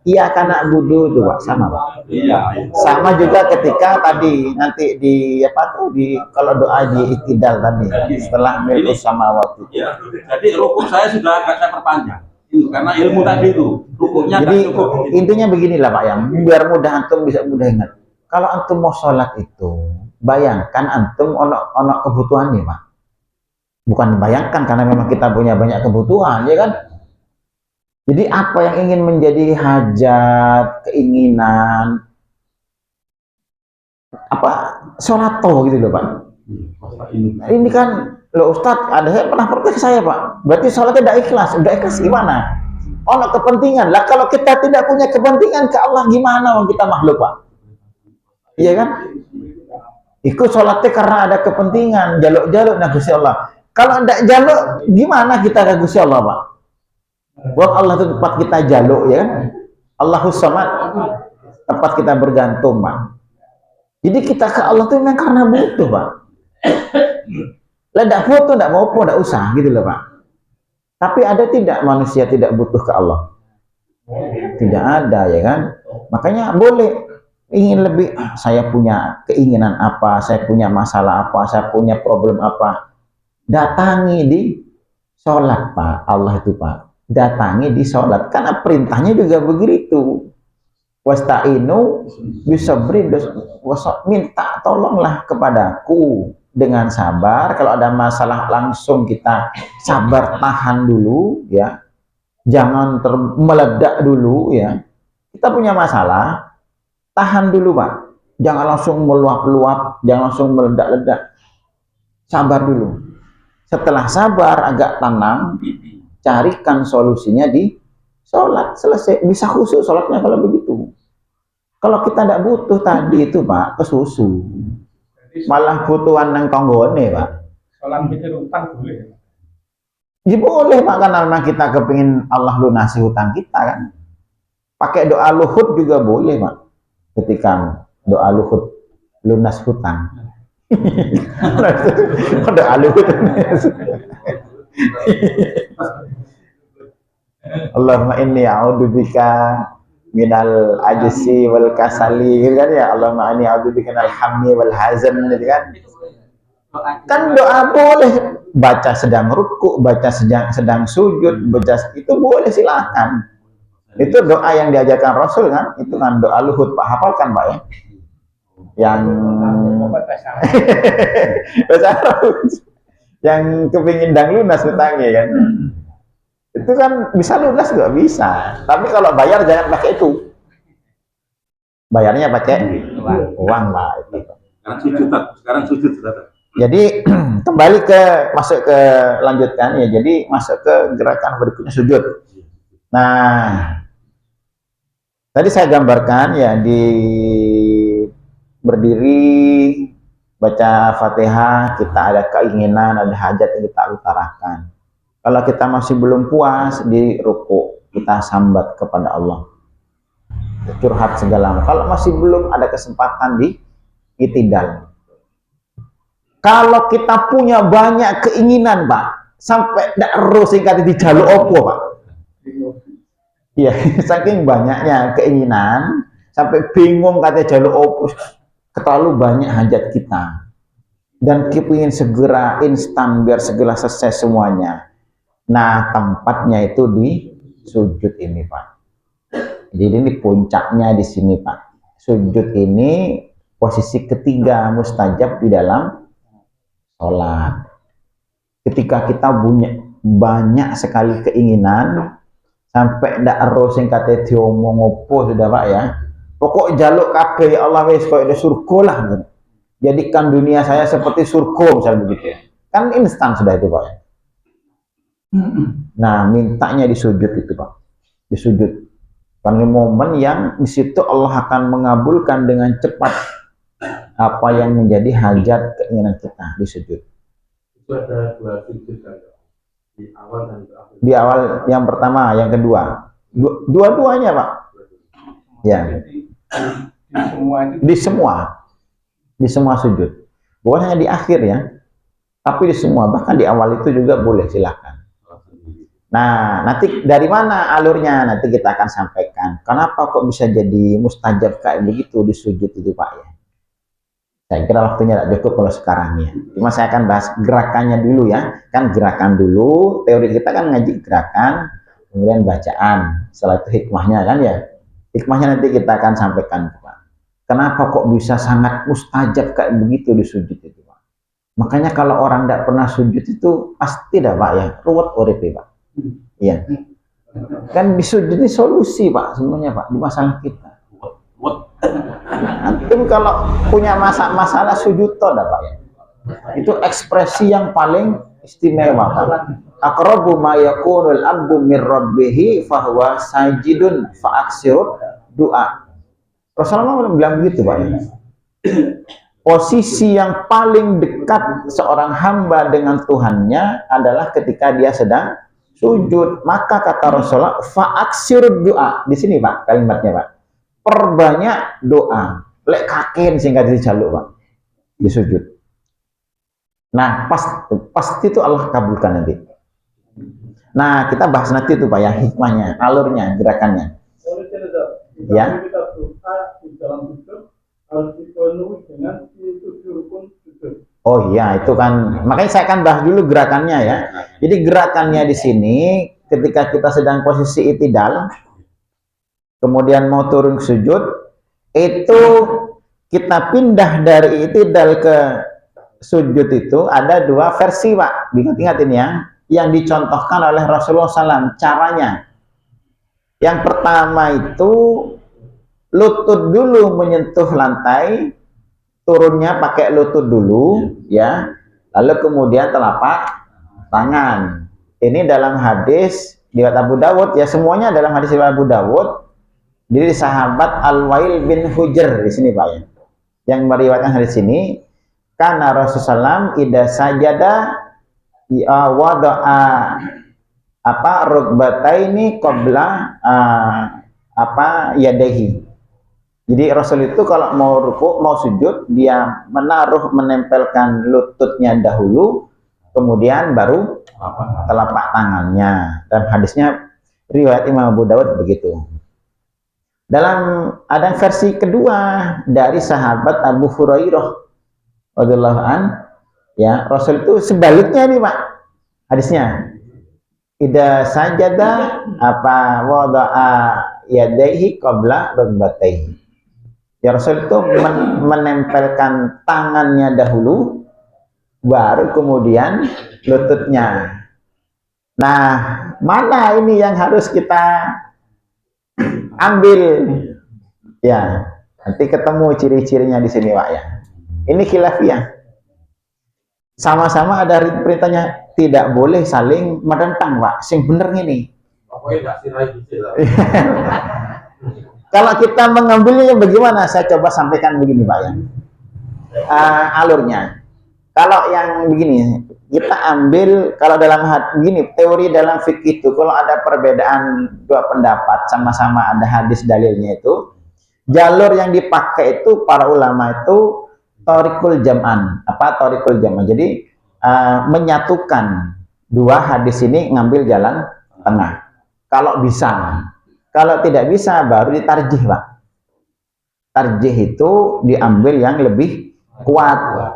iya karena budu tuh Pak, sama Pak. Iya. Sama juga ketika tadi nanti di apa tuh di kalau doa di iktidal tadi setelah milkus sama waktu. Ya. Jadi rukuk saya sudah agak saya perpanjang. Karena ilmu tadi itu rukuknya Jadi tak cukup. intinya beginilah Pak ya, biar mudah antum bisa mudah ingat. Kalau antum mau sholat itu, bayangkan antum ono kebutuhan nih Pak. Bukan bayangkan karena memang kita punya banyak kebutuhan, ya kan? Jadi apa yang ingin menjadi hajat, keinginan, apa sholat gitu loh Pak. Ini kan loh Ustadz, ada saya pernah protes saya Pak. Berarti sholatnya udah ikhlas gimana? Ono kepentingan lah. Kalau kita tidak punya kepentingan ke Allah gimana? Wong kita makhluk Pak. Iya kan? Ikut sholatnya karena ada kepentingan, jaluk-jaluk nah Gusti Allah. Kalau tidak jaluk, gimana kita ke Gusti Allah Pak? Buat Allah itu tempat kita jaluk ya kan? Allahus Samad, tempat kita bergantung Pak. Jadi kita ke Allah itu memang karena butuh Pak. Lah tidak butuh, tidak mau pun, tidak usah gitu loh Pak. Tapi ada tidak manusia tidak butuh ke Allah? Tidak ada ya kan? Makanya boleh ingin lebih, saya punya keinginan apa, saya punya masalah apa, saya punya problem apa, datangi di sholat Pak. Allah itu Pak, datangi di sholat, karena perintahnya juga begitu. Wasta'inu bisabri, minta tolonglah kepadaku dengan sabar. Kalau ada masalah langsung kita sabar, tahan dulu ya, jangan meledak dulu ya. Kita punya masalah, tahan dulu Pak, jangan langsung meluap-luap, jangan langsung meledak-ledak, sabar dulu. Setelah sabar agak tenang, carikan solusinya di sholat, selesai, bisa khusyuk sholatnya kalau begitu. Kalau kita tidak butuh tadi itu Pak, kesusu, malah butuhan yang tonggone Pak. Sholat mikir utang boleh. Ya boleh Pak, karena memang kita kepingin Allah lunasi hutang kita kan. Pakai doa luhut juga boleh Pak. Ketika doa luhut lunas hutang. Doa luhut. Allahumma inni a'udzubika minal ajsi wal kasali gitu kan ya. Allahumma inni a'udzubika minal hammi wal hazan gitu kan. Kan doa boleh baca sedang ruku, baca sedang sujud, baca itu boleh, silakan. Itu doa yang diajarkan Rasul kan, itu kan doa luhut, Pak hafalkan Pak ya. Yang bahasa Arab, yang kepingin dang lunas utangnya kan. Itu kan bisa lunas nggak bisa. Tapi kalau bayar jangan pakai itu. Bayarnya pakai uang Pak. Sekarang sujud. Jadi kembali masuk ke lanjutkan ya. Jadi masuk ke gerakan berikutnya sujud. Nah, tadi saya gambarkan ya di berdiri baca Fatihah, kita ada keinginan, ada hajat yang kita utarakan. Kalau kita masih belum puas di ruku, kita sambat kepada Allah. Curhat segala macam. Kalau masih belum ada kesempatan di itidal. Kalau kita punya banyak keinginan, Pak, sampai ndak ero singkat di jaluk opo, Pak. Iya, saking banyaknya keinginan sampai bingung katanya jaluk opo, terlalu banyak hajat kita. Dan kita ingin segera instan biar segera selesai semuanya. Nah, tempatnya itu di sujud ini, Pak. Jadi ini puncaknya di sini, Pak. Sujud ini posisi ketiga mustajab di dalam sholat. Ketika kita punya banyak sekali keinginan, sampai ndak ero sing kate diomong opo sudah Pak ya. Pokok jaluk kabeh ya Allah wis koyo di surga lah. Jadikan dunia saya seperti surga misalnya begitu ya. Kan instan sudah itu Pak ya. Nah, mintanya di sujud itu Pak. Di sujud. Karena momen yang di situ Allah akan mengabulkan dengan cepat apa yang menjadi hajat keinginan kita di sujud. Itu ada dua sujud kan, di awal dan di akhir. Di awal yang pertama, yang kedua, dua-duanya Pak. Ya. Di semua sujud. Bukan hanya di akhir ya, tapi di semua, bahkan di awal itu juga boleh, silakan. Nah, nanti dari mana alurnya nanti kita akan sampaikan. Kenapa kok bisa jadi mustajab kayak begitu di sujud itu Pak ya? Saya kira waktunya tidak cukup kalau sekarang ya. Cuma saya akan bahas gerakannya dulu ya. Kan gerakan dulu, teori kita kan ngaji gerakan, kemudian bacaan. Setelah itu hikmahnya kan ya. Hikmahnya nanti kita akan sampaikan Pak. Kenapa kok bisa sangat mustajab kayak begitu di sujud itu Pak? Makanya kalau orang tidak pernah sujud itu pasti dah Pak ya, ruwet uripe Pak. Iya. Kan di sujud ini solusi Pak sebenarnya Pak di masalah kita. Antum kalau punya masalah sujud toh dah Pak ya. Itu ekspresi yang paling istimewa Pak. Aqrabu ma yakunul abdu mir rabbih fahuwa sajidun fa aksirud doa. Rasulullah bilang begitu Pak ya. Posisi yang paling dekat seorang hamba dengan Tuhannya adalah ketika dia sedang sujud. Maka kata Rasulullah fa'aksirud doa. Di sini Pak kalimatnya Pak. Perbanyak doa. Lek kaken sehingga dijaluk Pak. Di sujud. Nah pasti itu Allah kabulkan nanti. Nah kita bahas nanti itu Pak ya, hikmahnya, alurnya, gerakannya. Ya. Oh iya, itu kan makanya saya akan bahas dulu gerakannya ya. Jadi gerakannya di sini ketika kita sedang posisi itidal, kemudian mau turun ke sujud, itu kita pindah dari itidal ke sujud itu ada dua versi Pak. Ingat-ingat ini ya, yang dicontohkan oleh Rasulullah SAW caranya. Yang pertama itu lutut dulu menyentuh lantai, turunnya pakai lutut dulu ya, lalu kemudian telapak tangan. Ini dalam hadis riwayat Abu Dawud ya, semuanya dalam hadis riwayat Abu Dawud. Jadi sahabat Al-Wail bin Hujr di sini Pak ya, yang meriwayatkan hadis ini, karena Rasulullah idza sajada wada'a rukbataini qabla yadahi. Jadi Rasul itu kalau mau ruku, mau sujud, dia menempelkan lututnya dahulu, kemudian baru telapak tangannya. Dan hadisnya riwayat Imam Abu Dawud begitu. Dalam ada versi kedua dari sahabat Abu Hurairah radhiyallahu an, Ya, Rasul itu sebaliknya nih Pak hadisnya. Idza sajada apa wada'a yadaihi qabla rukbatayhi. Ya Rasul itu menempelkan tangannya dahulu baru kemudian lututnya. Nah, mana ini yang harus kita ambil? Ya, nanti ketemu ciri-cirinya di sini Pak ya. Ini khilafiyah. Sama-sama ada perintahnya tidak boleh saling menentang Pak. Sing bener ini. Kalau kita mengambilnya bagaimana? Saya coba sampaikan begini Pak ya. Alurnya. Kalau yang begini, kita ambil kalau dalam begini teori dalam fikih itu kalau ada perbedaan dua pendapat sama-sama ada hadis dalilnya itu, jalur yang dipakai itu para ulama itu thoriqul jam'an. Apa thoriqul jam'an? Jadi menyatukan dua hadis ini ngambil jalan tengah. Kalau bisa. Kalau tidak bisa baru ditarjih, Pak. Tarjih itu diambil yang lebih kuat.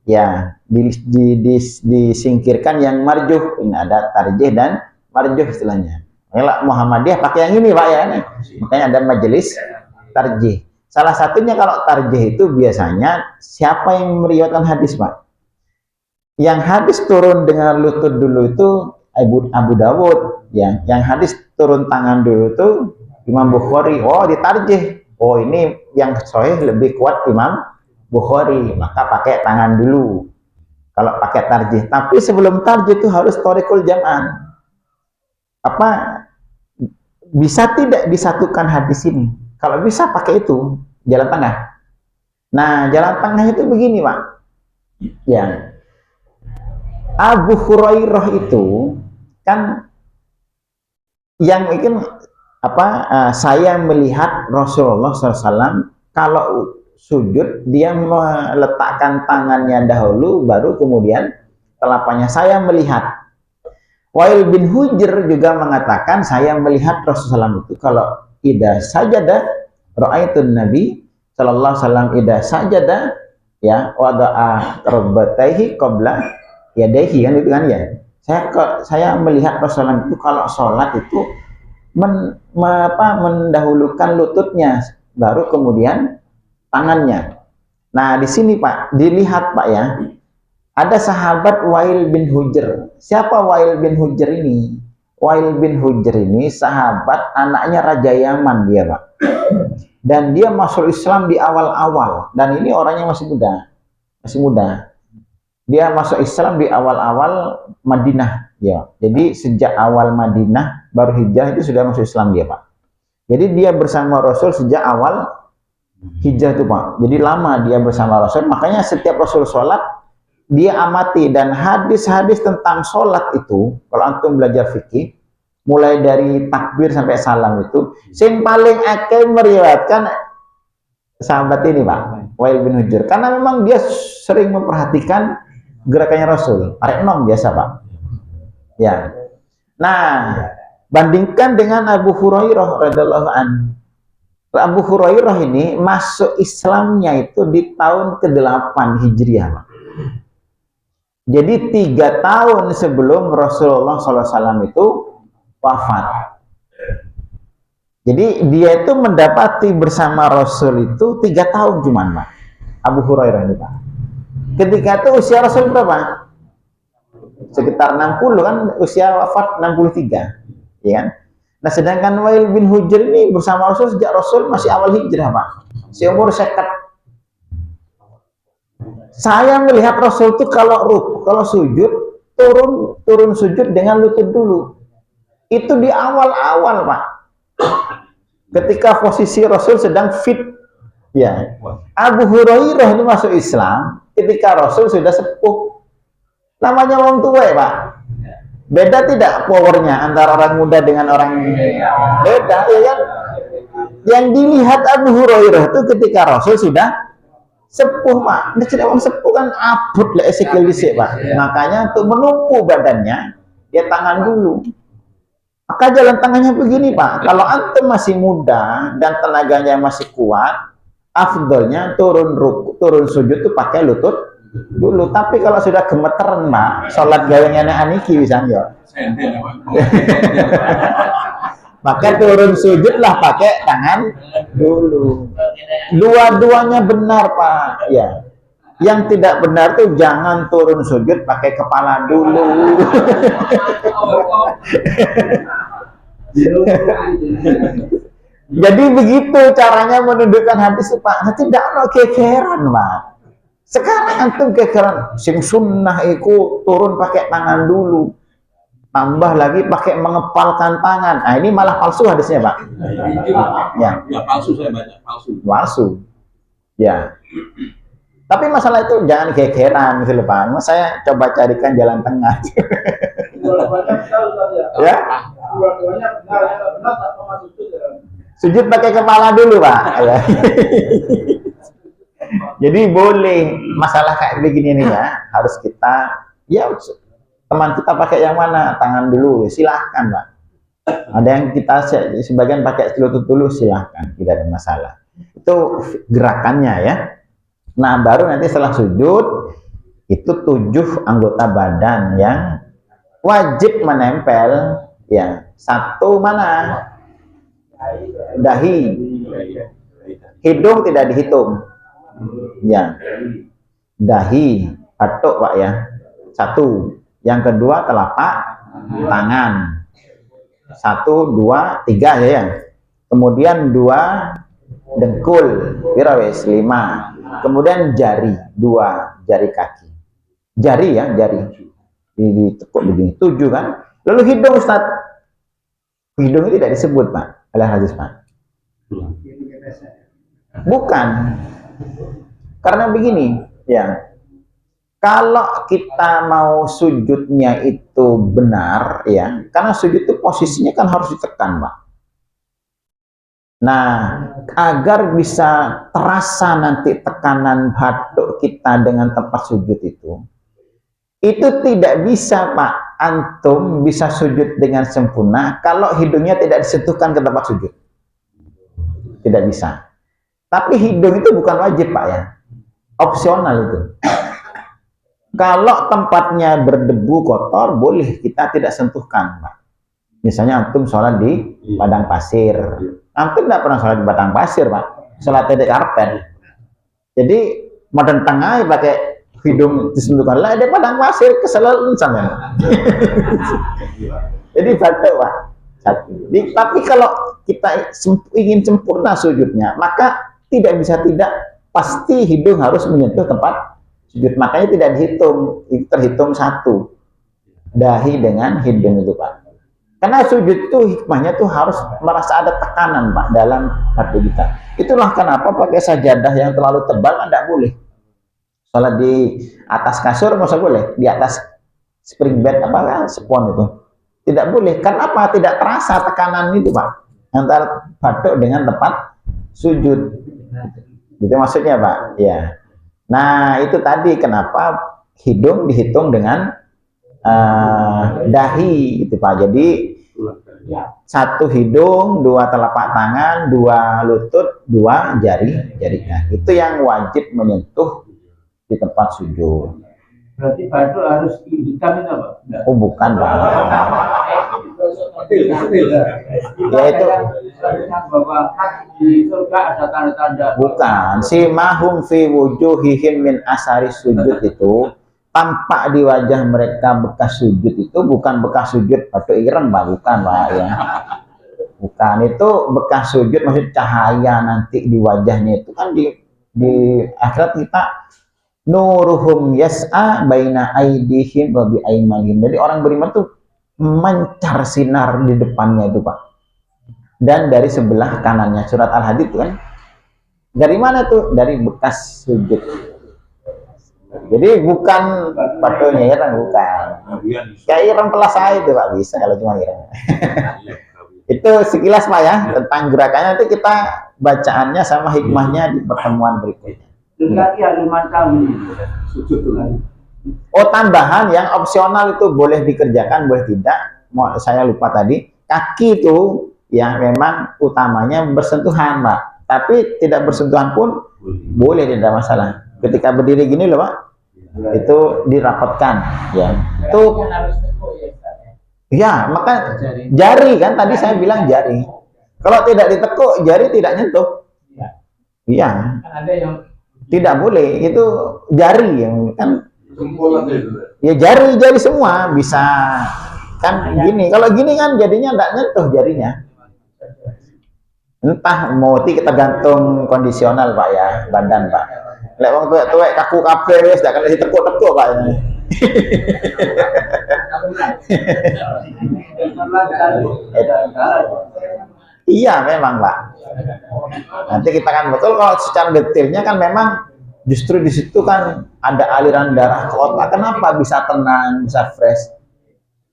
Ya, disingkirkan yang marjuh. Ini ada tarjih dan marjuh istilahnya. Kalau Muhammadiyah pakai yang ini, Pak ya. Makanya ada majelis tarjih. Salah satunya kalau tarjih itu biasanya siapa yang meriwayatkan hadis, Pak? Yang hadis turun dengan lutut dulu itu Abu Dawud, yang hadis turun tangan dulu itu Imam Bukhari. Oh, ditarjih. Oh, ini yang sahih lebih kuat Imam Bukhari, maka pakai tangan dulu. Kalau pakai tarjih, tapi sebelum tarjih itu harus thoriqul jam'an. Apa bisa tidak disatukan hadis ini? Kalau bisa pakai itu jalan tengah. Nah, jalan tengah itu begini, Pak. Ya. Abu Hurairah itu kan yang mungkin saya melihat Rasulullah SAW kalau sujud dia meletakkan tangannya dahulu baru kemudian telapaknya. Saya melihat Wail bin Hujr juga mengatakan saya melihat Rasulullah SAW itu kalau idza sajada ra'aitun Nabi sallallahu alaihi wasallam idza sajada ya wada'a rukbatayhi qabla yadayhi, kan itu kan ya. Saya melihat Rasulullah itu kalau sholat itu mendahulukan lututnya baru kemudian tangannya. Nah, di sini Pak, dilihat Pak ya. Ada sahabat Wail bin Hujr. Siapa Wail bin Hujr ini? Wail bin Hujr ini sahabat anaknya Raja Yaman dia, Pak. Dan dia masuk Islam di awal-awal. Dan ini orangnya masih muda. Masih muda. Dia masuk Islam di awal-awal Madinah, ya. Jadi sejak awal Madinah baru hijrah itu sudah masuk Islam dia, Pak. Jadi dia bersama Rasul sejak awal hijrah itu, Pak. Jadi lama dia bersama Rasul. Makanya setiap Rasul sholat dia amati, dan hadis-hadis tentang sholat itu kalau antum belajar fikih mulai dari takbir sampai salam itu yang paling akeh meriwayatkan sahabat ini, Pak, Wail bin Hujr, karena memang dia sering memperhatikan gerakannya Rasul. Arek nom biasa, Pak. Ya. Nah, bandingkan dengan Abu Hurairah radhiyallahu anhu. Abu Hurairah ini masuk Islamnya itu di tahun ke-8 Hijriah, Pak. Jadi 3 tahun sebelum Rasulullah SAW itu wafat. Jadi dia itu mendapati bersama Rasul itu 3 tahun cuman, Pak. Abu Hurairah ini, Pak. Ketika itu usia Rasul berapa? Sekitar 60 kan, usia wafat 63, ya kan? Nah, sedangkan Wail bin Hujr ini bersama Rasul sejak Rasul masih awal hijrah, Pak. Seumur 50. Saya melihat Rasul itu kalau sujud turun sujud dengan lutut dulu. Itu di awal-awal, Pak. Ketika posisi Rasul sedang fit. Ya. Abu Hurairah ini masuk Islam ketika Rasul sudah sepuh. Namanya orang tua, ya, Pak. Beda tidak powernya antara orang muda dengan orang beda, ya kan? Yang dilihat Abu Hurairah itu ketika Rasul sudah sepuh, Pak. Dia sudah orang sepuh kan abut lah esikil disik, Pak. Makanya untuk menumpu badannya dia tangan dulu. Maka jalan tangannya begini, Pak. Kalau antum masih muda dan tenaganya masih kuat, afdolnya turun sujud itu pakai lutut Dulu, tapi kalau sudah gemeteran, Pak, sholat gawenya anak aniki bisa ya. Sendel, Pak. Maka turun sujud lah pakai tangan dulu. Dua-duanya benar, Pak. Ya. Yang tidak benar tuh jangan turun sujud pakai kepala dulu. Jadi begitu caranya menundukkan hadis, Pak. Nanti tidak ada kekeran, Pak. Sekarang antum kekeran sing sunnah iku turun pakai tangan dulu. Tambah lagi pakai mengepalkan tangan. Nah, ini malah palsu hadisnya, Pak. Ya, Ya palsu saya baca, palsu. palsu. Ya. Tapi masalah itu jangan kekeran gitu loh, Pak. Saya coba carikan jalan tengah. Dua-duanya benar Ustaz ya. Ya. Dua-duanya benar, ya nggak benar tak sama sujud ya. Sujud pakai kepala dulu, Pak. Ya. Jadi boleh, masalah kayak begini nih ya, harus kita, ya teman kita pakai yang mana, tangan dulu, silahkan, Pak. Ada yang kita sebagian pakai lutut dulu, silahkan, tidak ada masalah. Itu gerakannya ya. Nah, baru nanti setelah sujud, itu 7 anggota badan yang wajib menempel, ya. Satu mana? Dahi. Hidung tidak dihitung. Ya, dahi, batuk, Pak ya. Satu. Yang kedua telapak tangan. 1, 2, 3 ya. Kemudian 2 dengkul, pirawis 5. Kemudian jari 2, jari kaki. Jari ya, jari. Ditekuk begini. 7 kan. Lalu hidung, Ustaz. Hidung itu tidak disebut, Pak, oleh hadis, Pak. Bukan. Karena begini, ya. Kalau kita mau sujudnya itu benar, ya. Karena sujud itu posisinya kan harus ditekan, Pak. Nah, agar bisa terasa nanti tekanan batuk kita dengan tempat sujud itu tidak bisa, Pak. Antum bisa sujud dengan sempurna kalau hidungnya tidak disentuhkan ke tempat sujud. Tidak bisa. Tapi hidung itu bukan wajib, Pak ya. Opsional itu. Kalau tempatnya berdebu kotor, boleh kita tidak sentuhkan, Pak. Misalnya antum sholat di padang pasir. Antum tidak pernah sholat di padang pasir, Pak. Sholat di karpet. Jadi modern tengah pakai hidung disentuhkan. Lah ada padang pasir kesalahan sama. Jadi batuk, Pak. Tapi kalau kita ingin sempurna sujudnya, maka tidak bisa tidak, pasti hidung harus menyentuh tempat sujud. Makanya tidak dihitung, itu terhitung 1. Dahi dengan hidung itu, Pak. Karena sujud itu hikmahnya tuh harus merasa ada tekanan, Pak, dalam hati kita. Itulah kenapa pakai sajadah yang terlalu tebal tidak boleh. Salat di atas kasur masa boleh, di atas spring bed apa kan, spon itu tidak boleh. Kan apa? Tidak terasa tekanan itu, Pak, antara batuk dengan tempat sujud. Gitu maksudnya, Pak. Ya. Nah, itu tadi kenapa hidung dihitung dengan dahi, itu, Pak. Jadi 1 hidung, 2 telapak tangan, 2 lutut, 2 jari kaki. Itu yang wajib menyentuh di tempat sujud. Berarti batuk harus hitam itu, Pak? Oh, bukan, Pak. Ya itu bahwa di surga ada tanda-tanda. bukan. Si mahum fi wujuhihim min asari sujud itu tampak di wajah mereka bekas sujud itu bukan bekas sujud batuk ireng, Pak, bukan, Pak ya. Bukan, itu bekas sujud maksud cahaya nanti di wajahnya itu kan di akhirat kita nuruhum yas'a baina aidihim wa bi aimanihim. Jadi orang beriman tuh mencar sinar di depannya itu, Pak. Dan dari sebelah kanannya. Surat Al-Hadid kan. Dari mana tuh? Dari bekas sujud. Jadi bukan patunya ireng, bukan. Kayak ireng kelas saya itu, Pak, bisa kalau cuma ireng. Itu sekilas, Pak ya, tentang gerakannya. Nanti kita bacaannya sama hikmahnya di pertemuan berikutnya. Lagi ada 5 tahun. Oh, tambahan yang opsional itu boleh dikerjakan, boleh tidak. Saya lupa tadi. Kaki itu yang memang utamanya bersentuhan, Pak. Tapi tidak bersentuhan pun boleh, tidak masalah. Ketika berdiri gini loh, Pak. itu dirapatkan ya. Itu Kan harus tekuk ya, Ustaz, ya. ya, maka jari kan tadi saya bilang jari. Kalau tidak ditekuk, jari tidak nyentuh. Iya. Iya, Kan ada yang tidak boleh. Itu jari yang kan. Jempol aja itu. Ya jari semua bisa kan gini. Kalau gini kan jadinya tidak nyentuh jarinya. Entah mau kita gantung kondisional Pak ya, badan Pak. Lek wong tuwek-tuwek kaku kabeh wis ndak kena ditekuk-tekuk Pak. Iya memang Pak. Nanti kita kan betul kalau secara detailnya kan memang justru di situ kan ada aliran darah ke otak. Kenapa bisa tenang, bisa fresh?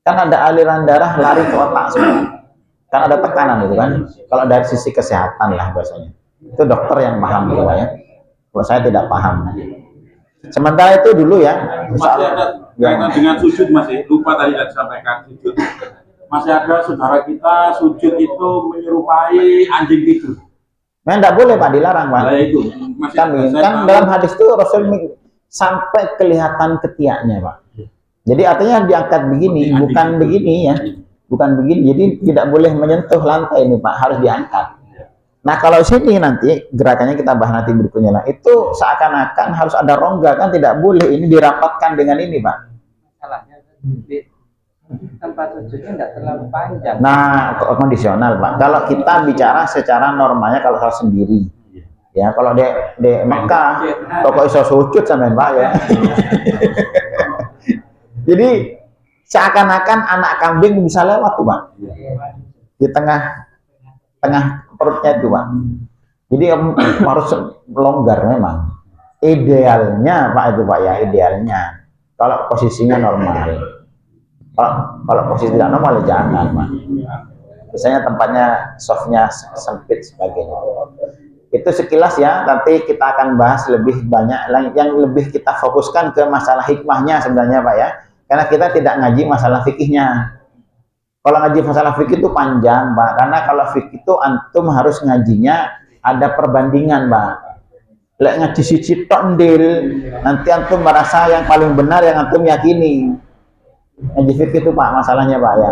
Kan ada aliran darah lari ke otak semua. Kan ada tekanan itu kan. Kalau dari sisi kesehatan lah biasanya. Itu dokter yang paham gitu Pak ya. Kalau saya tidak paham. Sementara itu dulu ya. Masih ada kaitan dengan sujud masih lupa tadi saya sampaikan sujud. Masih ada saudara kita sujud itu menyerupai anjing tidur. Memang tidak boleh Pak, dilarang Pak. Nah, itu masih Kan, ada. Saya kan tahu. dalam hadis itu Rasul sampai kelihatan ketiaknya Pak. Jadi artinya diangkat begini, bukan begini ya. Bukan begini, jadi tidak boleh menyentuh lantai ini Pak, harus diangkat. Nah kalau sini nanti gerakannya kita bahas nanti berikutnya lah. Itu seakan-akan harus ada rongga, kan tidak boleh ini dirapatkan dengan ini Pak. salahnya di tempat sujudnya nggak terlalu panjang. Nah kondisional Pak. Kalau kita bicara secara normalnya kalau saya sendiri, ya kalau di Mekah toko iso sujud sampean Pak ya. Jadi seakan-akan anak kambing bisa lewat tuh Pak di tengah perutnya itu Pak. Jadi harus longgar memang. Idealnya Pak itu Pak ya, idealnya kalau posisinya normal. Kalau posisi tidak normal ya jangan Pak. Biasanya tempatnya softnya sempit sebagainya. Itu sekilas ya, nanti kita akan bahas lebih banyak yang lebih kita fokuskan ke masalah hikmahnya sebenarnya Pak ya. Karena kita tidak ngaji masalah fikihnya. Kalau ngaji masalah fikih itu panjang Pak, karena kalau fikih itu antum harus ngajinya ada perbandingan Pak. Lek ngaji siji tok ndil, nanti antum merasa yang paling benar yang antum yakini. Ngaji fikih itu Pak masalahnya Pak ya.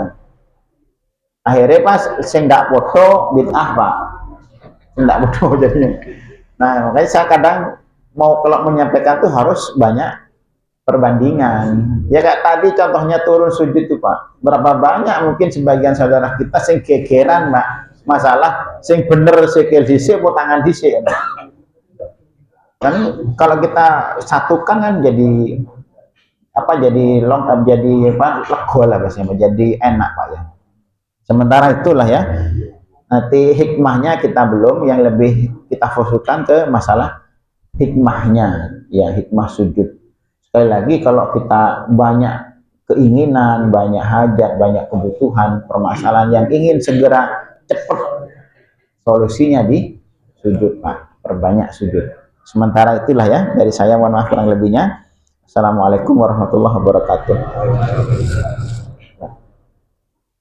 Akhirnya pas sing ndak foto bid'ah Pak. Ndak foto jadinya. Nah, makanya saya kadang mau kalau menyampaikan tuh harus banyak perbandingan. Ya kayak tadi contohnya turun sujud itu Pak. Berapa banyak mungkin sebagian saudara kita sing gegeran Pak. Masalah sing bener sikil dhisik apa tangan dhisik. Kan kalau kita satukan kan jadi jadi lego lah biasanya, jadi enak Pak ya. Sementara itulah ya, nanti hikmahnya kita belum, yang lebih kita fokuskan ke masalah hikmahnya ya, hikmah sujud. Sekali lagi kalau kita banyak keinginan, banyak hajat, banyak kebutuhan, permasalahan yang ingin segera cepat, solusinya di sujud Pak, perbanyak sujud. Sementara itulah ya dari saya, mohon maaf kurang lebihnya. Assalamualaikum warahmatullahi wabarakatuh.